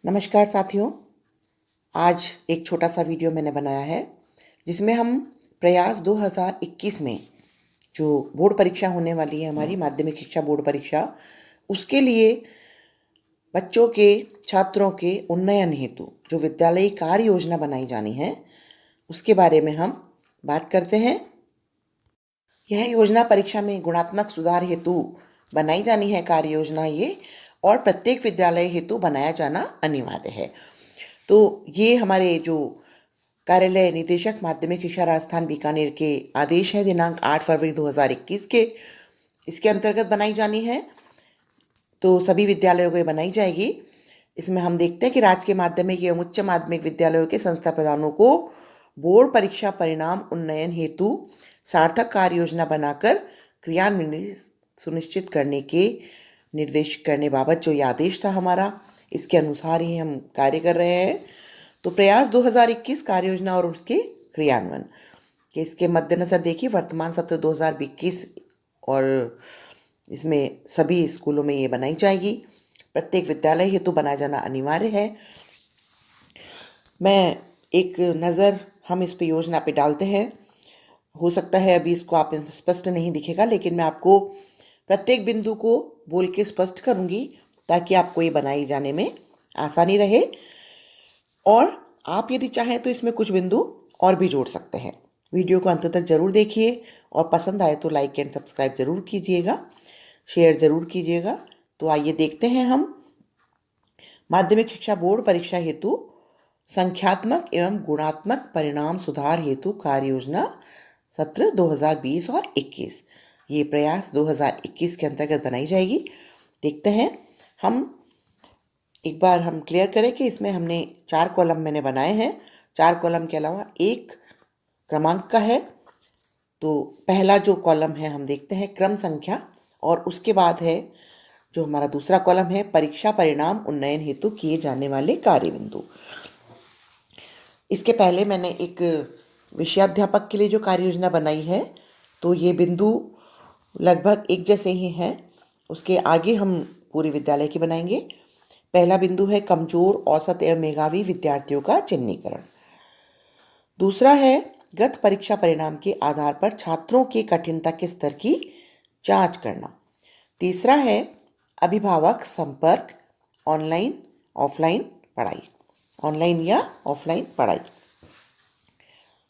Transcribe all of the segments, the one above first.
नमस्कार साथियों। आज एक छोटा सा वीडियो मैंने बनाया है जिसमें हम प्रयास 2021 में जो बोर्ड परीक्षा होने वाली है, हमारी माध्यमिक शिक्षा बोर्ड परीक्षा, उसके लिए बच्चों के, छात्रों के उन्नयन हेतु जो विद्यालयी कार्य योजना बनाई जानी है उसके बारे में हम बात करते हैं। यह योजना परीक्षा में गुणात्मक सुधार हेतु बनाई जानी है कार्य योजना ये, और प्रत्येक विद्यालय हेतु बनाया जाना अनिवार्य है। तो ये हमारे जो कार्यालय निदेशक माध्यमिक शिक्षा राजस्थान बीकानेर के आदेश है दिनांक 8 फरवरी 2021 के, इसके अंतर्गत बनाई जानी है। तो सभी विद्यालयों को ये बनाई जाएगी। इसमें हम देखते हैं कि राजकीय माध्यमिक एवं उच्च माध्यमिक विद्यालयों के संस्था प्रधानों को बोर्ड परीक्षा परिणाम उन्नयन हेतु सार्थक कार्य योजना बनाकर क्रियान्वयन सुनिश्चित करने के निर्देश करने बाबत जो ये आदेश था हमारा, इसके अनुसार ही हम कार्य कर रहे हैं। तो प्रयास 2021 कार्य योजना और उसके क्रियान्वयन के इसके मद्देनजर देखिए, वर्तमान सत्र 2021 और इसमें सभी स्कूलों में ये बनाई जाएगी। प्रत्येक विद्यालय हेतु बनाया जाना अनिवार्य है। मैं एक नज़र हम इस पे योजना पे डालते हैं। हो सकता है अभी इसको आप स्पष्ट नहीं दिखेगा, लेकिन मैं आपको प्रत्येक बिंदु को बोल के स्पष्ट करूंगी ताकि आपको ये बनाई जाने में आसानी रहे। और आप यदि चाहें तो इसमें कुछ बिंदु और भी जोड़ सकते हैं। वीडियो को अंत तक जरूर देखिए और पसंद आए तो लाइक एंड सब्सक्राइब जरूर कीजिएगा, शेयर जरूर कीजिएगा। तो आइए देखते हैं हम माध्यमिक शिक्षा बोर्ड परीक्षा हेतु संख्यात्मक एवं गुणात्मक परिणाम सुधार हेतु कार्य योजना सत्र 2020 और 21, ये प्रयास 2021 के अंतर्गत बनाई जाएगी। देखते हैं हम एक बार हम क्लियर करें कि इसमें हमने 4 कॉलम मैंने बनाए हैं। 4 कॉलम के अलावा एक क्रमांक का है। तो पहला जो कॉलम है हम देखते हैं क्रम संख्या, और उसके बाद है जो हमारा दूसरा कॉलम है परीक्षा परिणाम उन्नयन हेतु किए जाने वाले कार्य बिंदु। इसके पहले मैंने एक विषयाध्यापक के लिए जो कार्य योजना बनाई है, तो ये बिंदु लगभग एक जैसे ही हैं। उसके आगे हम पूरे विद्यालय की बनाएंगे। पहला बिंदु है कमजोर, औसत एवं मेधावी विद्यार्थियों का चिन्हीकरण। दूसरा है गत परीक्षा परिणाम के आधार पर छात्रों के कठिनता के स्तर की जांच करना। तीसरा है अभिभावक संपर्क, ऑनलाइन ऑफलाइन पढ़ाई, ऑनलाइन या ऑफलाइन पढ़ाई।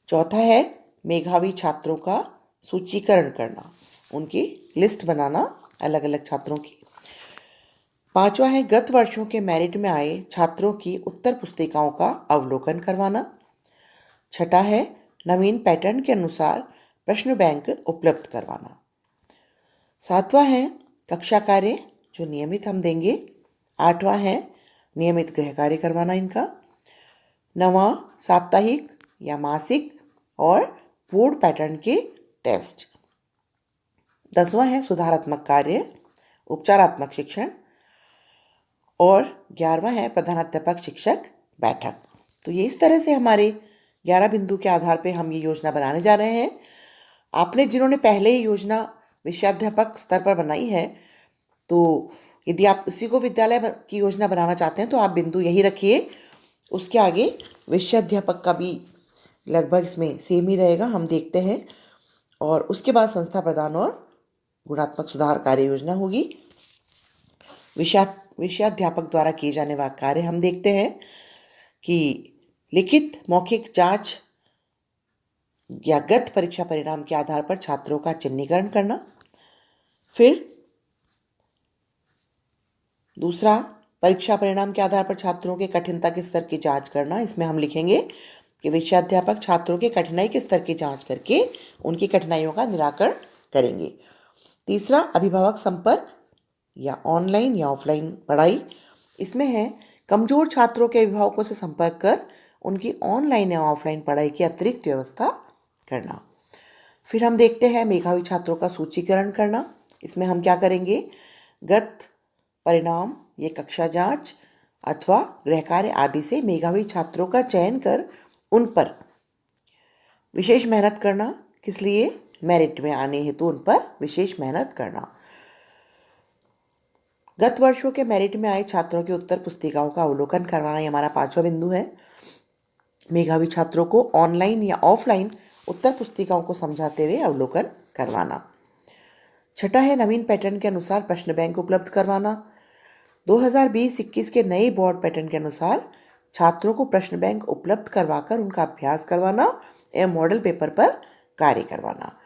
चौथा है मेधावी छात्रों का सूचीकरण करना, उनकी लिस्ट बनाना अलग अलग छात्रों की। पांचवा है गत वर्षों के मेरिट में आए छात्रों की उत्तर पुस्तिकाओं का अवलोकन करवाना। छठा है नवीन पैटर्न के अनुसार प्रश्न बैंक उपलब्ध करवाना। सातवां है कक्षा कार्य जो नियमित हम देंगे। आठवां है नियमित गृह कार्य करवाना इनका। नवां साप्ताहिक या मासिक और बोर्ड पैटर्न के टेस्ट। 10वां है सुधारात्मक कार्य, उपचारात्मक शिक्षण। और 11वां है प्रधानाध्यापक शिक्षक बैठक। तो ये इस तरह से हमारे 11 बिंदु के आधार पे हम ये योजना बनाने जा रहे हैं। आपने जिन्होंने पहले ही योजना विषयाध्यापक स्तर पर बनाई है, तो यदि आप इसी को विद्यालय की योजना बनाना चाहते हैं तो आप बिंदु यही रखिए। उसके आगे विषयाध्यापक का भी लगभग इसमें सेम ही रहेगा, हम देखते हैं। और उसके बाद संस्था प्रदान और गुणात्मक सुधार कार्य योजना होगी। विषयाध्यापक द्वारा किए जाने वाले कार्य हम देखते हैं कि लिखित मौखिक जांच या गत परीक्षा परिणाम के आधार पर छात्रों का चिन्हीकरण करना। फिर दूसरा परीक्षा परिणाम के आधार पर छात्रों के कठिनता के स्तर की जांच करना। इसमें हम लिखेंगे कि विषयाध्यापक छात्रों के कठिनाई के स्तर की जांच करके उनकी कठिनाइयों का निराकरण करेंगे। तीसरा अभिभावक संपर्क या ऑनलाइन या ऑफलाइन पढ़ाई। इसमें है कमजोर छात्रों के अभिभावकों से संपर्क कर उनकी ऑनलाइन या ऑफलाइन पढ़ाई की अतिरिक्त व्यवस्था करना। फिर हम देखते हैं मेधावी छात्रों का सूचीकरण करना। इसमें हम क्या करेंगे, गत परिणाम, ये कक्षा जांच अथवा गृह कार्य आदि से मेधावी छात्रों का चयन कर उन पर विशेष मेहनत करना। किस लिए? मेरिट में आने हेतु उन पर विशेष मेहनत करना। गत वर्षों के मेरिट में आए छात्रों की उत्तर पुस्तिकाओं का अवलोकन करवाना, ये हमारा 5वां बिंदु है। मेधावी छात्रों को ऑनलाइन या ऑफलाइन उत्तर पुस्तिकाओं को समझाते हुए अवलोकन करवाना। छठा है नवीन पैटर्न के अनुसार प्रश्न बैंक उपलब्ध करवाना। 2020-21 के नए बोर्ड पैटर्न के अनुसार छात्रों को प्रश्न बैंक उपलब्ध करवाकर उनका अभ्यास करवाना एवं मॉडल पेपर पर कार्य करवाना।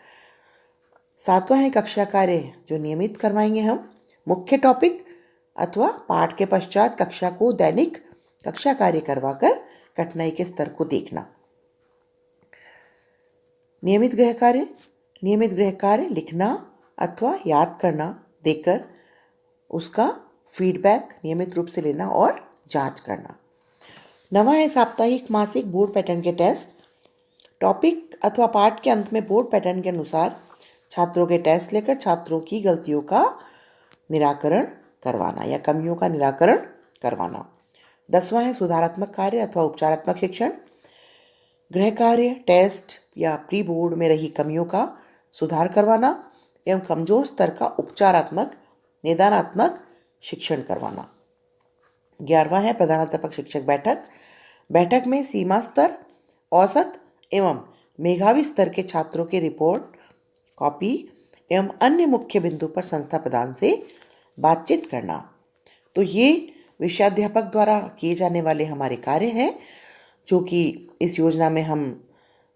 7वां है कक्षा कार्य जो नियमित करवाएंगे हम। मुख्य टॉपिक अथवा पाठ के पश्चात कक्षा को दैनिक कक्षा कार्य करवाकर कठिनाई के स्तर को देखना। नियमित गृह कार्य लिखना अथवा याद करना देकर उसका फीडबैक नियमित रूप से लेना और जांच करना। 9वां है साप्ताहिक मासिक बोर्ड पैटर्न के टेस्ट। टॉपिक अथवा पाठ के अंत में बोर्ड पैटर्न के अनुसार छात्रों के टेस्ट लेकर छात्रों की गलतियों का निराकरण करवाना या कमियों का निराकरण करवाना। 10वां है सुधारात्मक कार्य अथवा उपचारात्मक शिक्षण। गृह कार्य, टेस्ट या प्री बोर्ड में रही कमियों का सुधार करवाना एवं कमजोर स्तर का उपचारात्मक निदानात्मक शिक्षण करवाना। 11वां है प्रधानाध्यापक शिक्षक बैठक। बैठक में सीमा स्तर, औसत एवं मेधावी स्तर के छात्रों के रिपोर्ट, कॉपी एवं अन्य मुख्य बिंदु पर संस्था प्रधान से बातचीत करना। तो ये विषयाध्यापक द्वारा किए जाने वाले हमारे कार्य हैं जो कि इस योजना में हम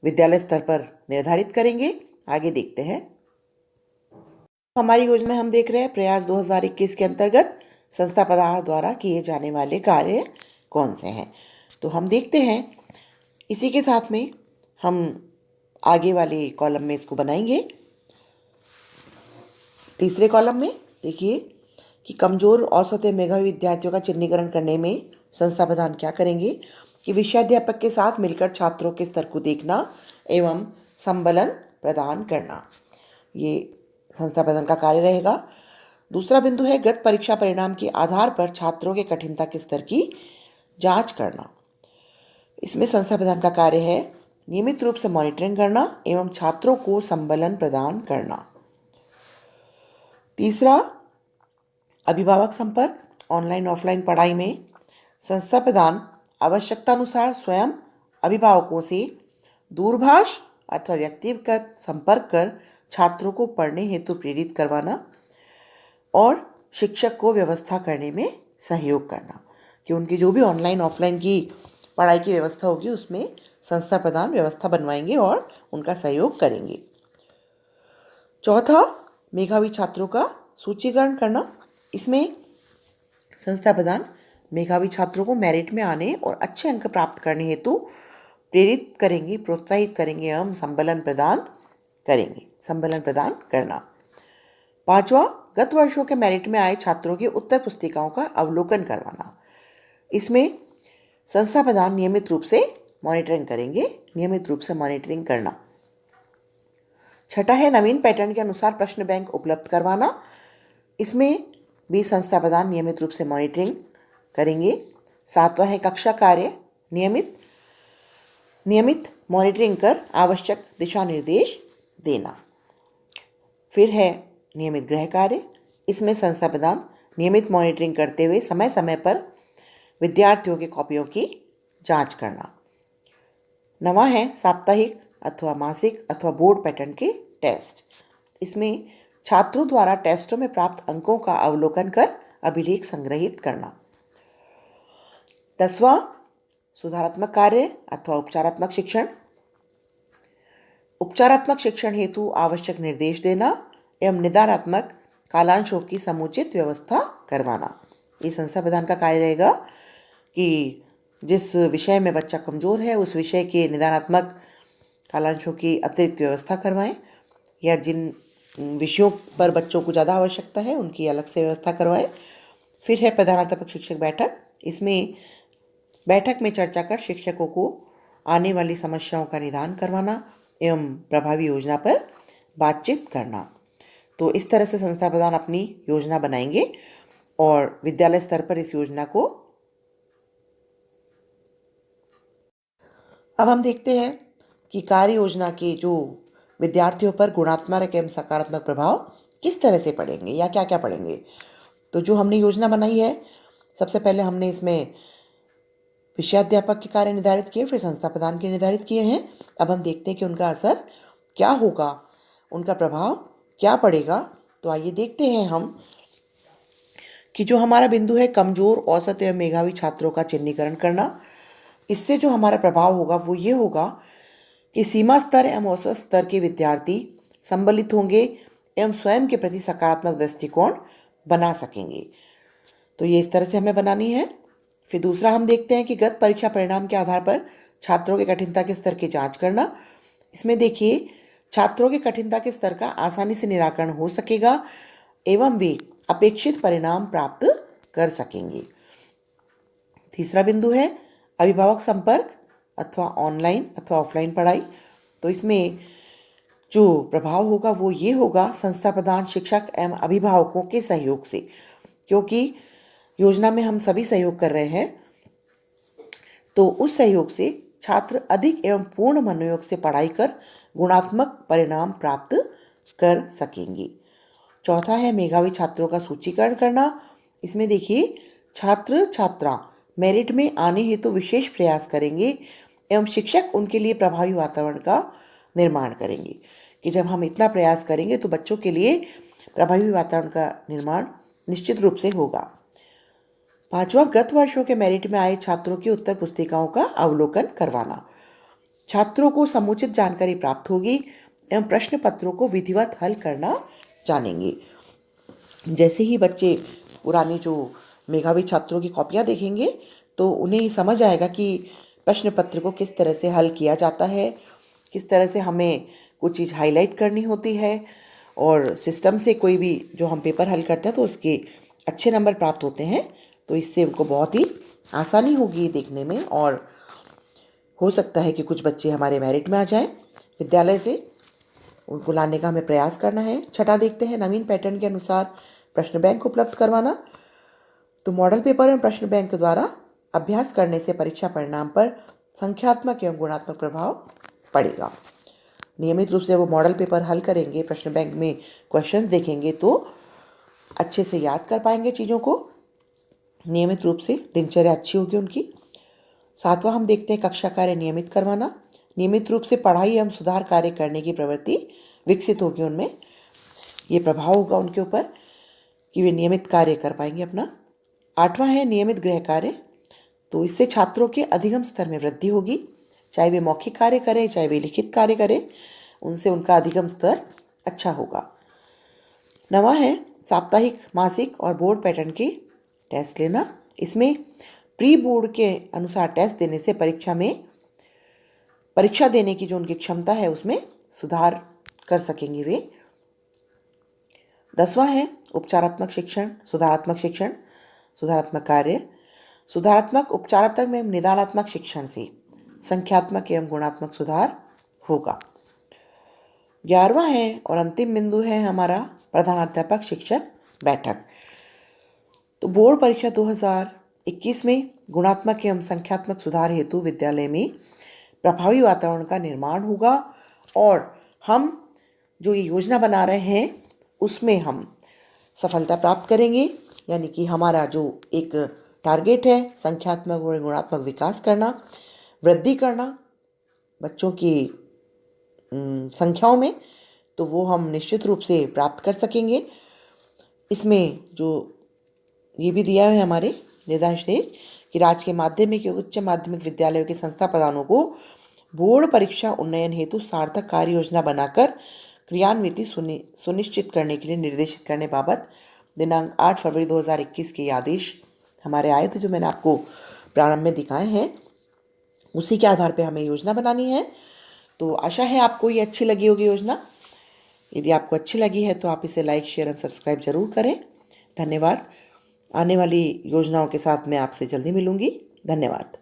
विद्यालय स्तर पर निर्धारित करेंगे। आगे देखते हैं। हमारी योजना में हम देख रहे हैं प्रयास 2021 के अंतर्गत संस्था प्रधान द्वारा किए जाने वाले कार्य कौन से हैं। तो हम देखते हैं। इसी के साथ में हम आगे वाले कॉलम में इसको बनाएंगे। तीसरे कॉलम में देखिए कि कमजोर, औसत एवं मेधावी विद्यार्थियों का चिन्हीकरण करने में संस्था प्रधान क्या करेंगे कि विषयाध्यापक के साथ मिलकर छात्रों के स्तर को देखना एवं संबलन प्रदान करना, ये संस्था प्रधान का कार्य रहेगा। दूसरा बिंदु है गत परीक्षा परिणाम के आधार पर छात्रों के कठिनता के स्तर की जांच करना। इसमें संस्था प्रधान का कार्य है नियमित रूप से मॉनिटरिंग करना एवं छात्रों को संबलन प्रदान करना। तीसरा अभिभावक संपर्क। ऑनलाइन ऑफलाइन पढ़ाई में संस्था प्रधान आवश्यकतानुसार स्वयं अभिभावकों से दूरभाष अथवा व्यक्तिगत संपर्क कर छात्रों को पढ़ने हेतु प्रेरित करवाना और शिक्षक को व्यवस्था करने में सहयोग करना कि उनकी जो भी ऑनलाइन ऑफलाइन की पढ़ाई की व्यवस्था होगी उसमें संस्था प्रधान व्यवस्था बनवाएंगे और उनका सहयोग करेंगे। चौथा मेधावी छात्रों का सूचीकरण करना। इसमें संस्था प्रधान मेधावी छात्रों को मेरिट में आने और अच्छे अंक प्राप्त करने हेतु प्रेरित करेंगे, प्रोत्साहित करेंगे एवं संबलन प्रदान करना। 5वां गत वर्षों के मेरिट में आए छात्रों की उत्तर पुस्तिकाओं का अवलोकन करवाना। इसमें संस्था प्रधान नियमित रूप से मॉनिटरिंग करना। छठा है नवीन पैटर्न के अनुसार प्रश्न बैंक उपलब्ध करवाना। इसमें भी संस्था प्रधान नियमित रूप से मॉनिटरिंग करेंगे। 7वां है कक्षा कार्य नियमित मॉनिटरिंग कर आवश्यक दिशा निर्देश देना। फिर है नियमित गृह कार्य। इसमें संस्था प्रधान नियमित मॉनिटरिंग करते हुए समय समय पर विद्यार्थियों की कॉपियों की जांच करना। 9वां है साप्ताहिक अथवा मासिक अथवा बोर्ड पैटर्न के टेस्ट। इसमें छात्रों द्वारा टेस्टों में प्राप्त अंकों का अवलोकन कर अभिलेख संग्रहित करना। 10वां सुधारात्मक कार्य अथवा उपचारात्मक शिक्षण। उपचारात्मक शिक्षण हेतु आवश्यक निर्देश देना एवं निदानात्मक कालांशों की समुचित व्यवस्था करवाना। ये संस्था प्रधान का कार्य रहेगा कि जिस विषय में बच्चा कमजोर है उस विषय के निदानात्मक कालांशों की अतिरिक्त व्यवस्था करवाएं या जिन विषयों पर बच्चों को ज़्यादा आवश्यकता है उनकी अलग से व्यवस्था करवाएं। फिर है प्रधानाध्यापक शिक्षक बैठक। इसमें बैठक में चर्चा कर शिक्षकों को आने वाली समस्याओं का निदान करवाना एवं प्रभावी योजना पर बातचीत करना। तो इस तरह से संस्था प्रधान अपनी योजना बनाएंगे और विद्यालय स्तर पर इस योजना को। अब हम देखते हैं कि कार्य योजना के जो विद्यार्थियों पर गुणात्मक एवं सकारात्मक प्रभाव किस तरह से पड़ेंगे या क्या क्या पड़ेंगे। तो जो हमने योजना बनाई है, सबसे पहले हमने इसमें विषयाध्यापक के कार्य निर्धारित किए, फिर संस्था प्रदान के निर्धारित किए हैं। अब हम देखते हैं कि उनका असर क्या होगा, उनका प्रभाव क्या पड़ेगा। तो आइए देखते हैं हम कि जो हमारा बिंदु है कमजोर, औसत एवं मेधावी छात्रों का चिन्हीकरण करना। इससे जो हमारा प्रभाव होगा वो ये होगा कि सीमा स्तर एवं औसत स्तर के विद्यार्थी सम्मिलित होंगे एवं स्वयं के प्रति सकारात्मक दृष्टिकोण बना सकेंगे। तो ये इस तरह से हमें बनानी है। फिर दूसरा हम देखते हैं कि गत परीक्षा परिणाम के आधार पर छात्रों के कठिनता के स्तर की जांच करना। इसमें देखिए, छात्रों के कठिनता के स्तर का आसानी से निराकरण हो सकेगा एवं वे अपेक्षित परिणाम प्राप्त कर सकेंगे। तीसरा बिंदु है अभिभावक संपर्क अथवा ऑनलाइन अथवा ऑफलाइन पढ़ाई। तो इसमें जो प्रभाव होगा वो ये होगा संस्था प्रधान, शिक्षक एवं अभिभावकों के सहयोग से, क्योंकि योजना में हम सभी सहयोग कर रहे हैं, तो उस सहयोग से छात्र अधिक एवं पूर्ण मनोयोग से पढ़ाई कर गुणात्मक परिणाम प्राप्त कर सकेंगे। चौथा है मेधावी छात्रों का सूचीकरण करना। इसमें देखिए, छात्र छात्रा मेरिट में आने हेतु विशेष प्रयास करेंगे एवं शिक्षक उनके लिए प्रभावी वातावरण का निर्माण करेंगे। कि जब हम इतना प्रयास करेंगे तो बच्चों के लिए प्रभावी वातावरण का निर्माण निश्चित रूप से होगा। पांचवा, गत वर्षों के मेरिट में आए छात्रों की उत्तर पुस्तिकाओं का अवलोकन करवाना। छात्रों को समुचित जानकारी प्राप्त होगी एवं प्रश्न पत्रों को विधिवत हल करना जानेंगे। जैसे ही बच्चे पुरानी जो मेधावी छात्रों की कॉपियां देखेंगे तो उन्हें समझ आएगा कि प्रश्न पत्र को किस तरह से हल किया जाता है, किस तरह से हमें कुछ चीज़ हाईलाइट करनी होती है, और सिस्टम से कोई भी जो हम पेपर हल करते हैं तो उसके अच्छे नंबर प्राप्त होते हैं। तो इससे उनको बहुत ही आसानी होगी देखने में, और हो सकता है कि कुछ बच्चे हमारे मेरिट में आ जाएं। विद्यालय से उनको लाने का हमें प्रयास करना है। छठा देखते हैं नवीन पैटर्न के अनुसार प्रश्न बैंक उपलब्ध करवाना। तो मॉडल पेपर एवं प्रश्न बैंक के द्वारा अभ्यास करने से परीक्षा परिणाम पर संख्यात्मक एवं गुणात्मक प्रभाव पड़ेगा। नियमित रूप से वो मॉडल पेपर हल करेंगे, प्रश्न बैंक में क्वेश्चंस देखेंगे तो अच्छे से याद कर पाएंगे चीज़ों को। नियमित रूप से दिनचर्या अच्छी होगी उनकी। सातवां हम देखते हैं कक्षा कार्य नियमित करवाना। नियमित रूप से पढ़ाई एवं सुधार कार्य करने की प्रवृत्ति विकसित होगी उनमें। ये प्रभाव होगा उनके ऊपर कि वे नियमित कार्य कर पाएंगे अपना। आठवां है नियमित गृह कार्य। तो इससे छात्रों के अधिगम स्तर में वृद्धि होगी। चाहे वे मौखिक कार्य करें, चाहे वे लिखित कार्य करें, उनसे उनका अधिगम स्तर अच्छा होगा। नवा है साप्ताहिक, मासिक और बोर्ड पैटर्न के टेस्ट लेना। इसमें प्री बोर्ड के अनुसार टेस्ट देने से परीक्षा देने की जो उनकी क्षमता है उसमें सुधार कर सकेंगे वे। 10वां है उपचारात्मक शिक्षण, सुधारात्मक शिक्षण, सुधारात्मक कार्य। सुधारात्मक, उपचारात्मक एवं निदानात्मक शिक्षण से संख्यात्मक एवं गुणात्मक सुधार होगा। 11वां है और अंतिम बिंदु है हमारा प्रधानाध्यापक शिक्षक बैठक। तो बोर्ड परीक्षा 2021 में गुणात्मक एवं संख्यात्मक सुधार हेतु विद्यालय में प्रभावी वातावरण का निर्माण होगा, और हम जो ये योजना बना रहे हैं उसमें हम सफलता प्राप्त करेंगे। यानी कि हमारा जो एक टारगेट है संख्यात्मक और गुणात्मक विकास करना, वृद्धि करना बच्चों की संख्याओं में, तो वो हम निश्चित रूप से प्राप्त कर सकेंगे। इसमें जो ये भी दिया है हमारे निर्देश कि राज्य के माध्यमिक या उच्च माध्यमिक विद्यालयों के संस्था प्रधानों को बोर्ड परीक्षा उन्नयन हेतु सार्थक कार्य योजना बनाकर क्रियान्विति सुनिश्चित करने के लिए निर्देशित करने बाबत दिनांक 8 फरवरी 2021 के आदेश हमारे आए थे, जो मैंने आपको प्रारंभ में दिखाए हैं। उसी के आधार पर हमें योजना बनानी है। तो आशा है आपको ये अच्छी लगी होगी योजना। यदि आपको अच्छी लगी है तो आप इसे लाइक, शेयर और सब्सक्राइब जरूर करें। धन्यवाद। आने वाली योजनाओं के साथ मैं आपसे जल्दी मिलूंगी। धन्यवाद।